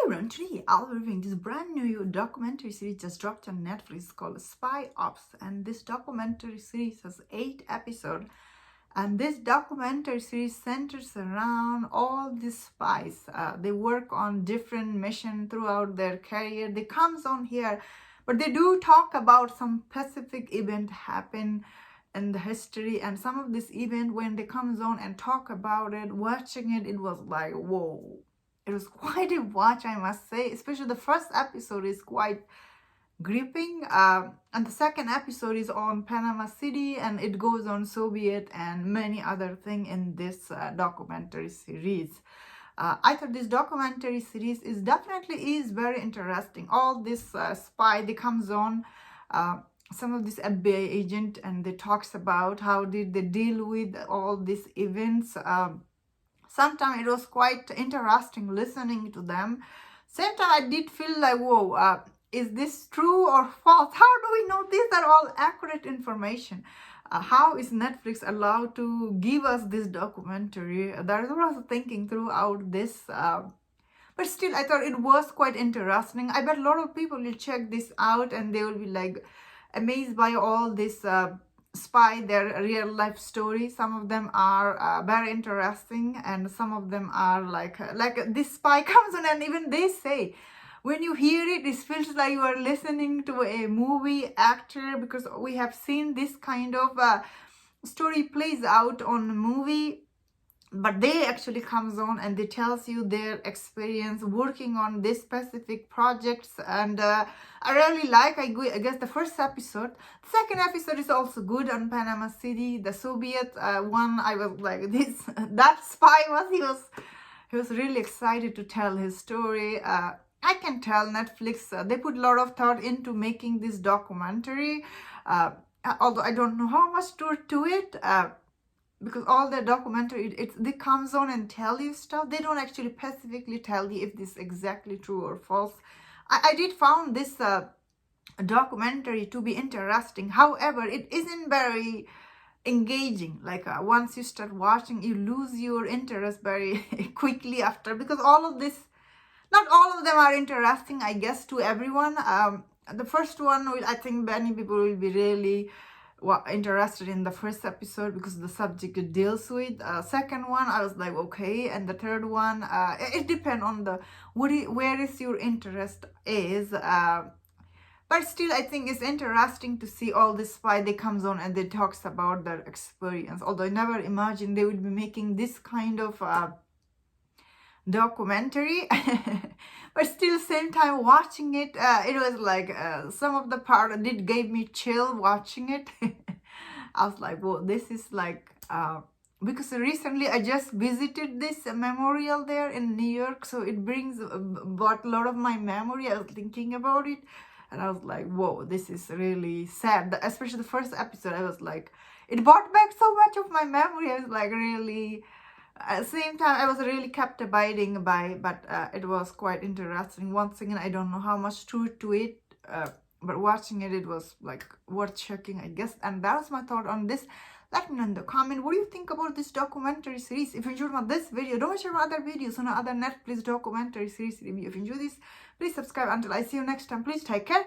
everyone, today I'll be reviewing this brand new documentary series just dropped on Netflix called Spy Ops, and this documentary series has 8 episodes, and this documentary series centers around all these spies. They work on different missions throughout their career. They comes on here, but they do talk about some specific event happen in the history, and some of this event when they comes on and talk about it, watching it, it was like, whoa. It was quite a watch, I must say. Especially the first episode is quite gripping. And the second episode is on Panama City, and it goes on Soviet and many other things in this documentary series. I thought this documentary series is very interesting. All this spy, they comes on some of this FBI agent, and they talks about how did they deal with all these events. Sometimes it was quite interesting listening to them. Same time, I did feel like, whoa, is this true or false? How do we know these are all accurate information? How is Netflix allowed to give us this documentary? That is what I was thinking throughout this. But still, I thought it was quite interesting. I bet a lot of people will check this out and they will be like amazed by all this spy, their real life story. Some of them are very interesting, and some of them are like this spy comes on and even they say when you hear it, it feels like you are listening to a movie actor, because we have seen this kind of story plays out on a movie, but they actually comes on and they tells you their experience working on this specific projects. And I really like, I guess, the first episode. The second episode is also good on Panama City. The Soviet one, I was like, that spy he was really excited to tell his story. I can tell Netflix, they put a lot of thought into making this documentary, although I don't know how much to it. Because all the documentary, they comes on and tell you stuff. They don't actually specifically tell you if this is exactly true or false. I did found this documentary to be interesting. However, it isn't very engaging. Like once you start watching, you lose your interest very quickly after, because all of this, not all of them are interesting, I guess, to everyone. The first one, I think many people will be really interested in the first episode because the subject it deals with. Second one, I was like, okay. And the third one, it depends on the where is your interest is. But still, I think it's interesting to see all this spy. They comes on and they talks about their experience. Although I never imagined they would be making this kind of documentary. But still, same time watching it, it was like some of the part did gave me chill watching it. I was like, whoa, this is like because recently I just visited this memorial there in New York, so it brings brought a lot of my memory. I was thinking about it, and I was like, whoa, this is really sad. Especially the first episode, I was like, it brought back so much of my memory. I was like, really. At the same time, I was really captivating by, but it was quite interesting. Once again, I don't know how much truth to it, but watching it, it was like worth checking, I guess. And that was my thought on this. Let me know in the comment, what do you think about this documentary series? If you enjoyed this video, don't share my other videos on other Netflix documentary series review. If you enjoy this, please subscribe. Until I see you next time, please take care.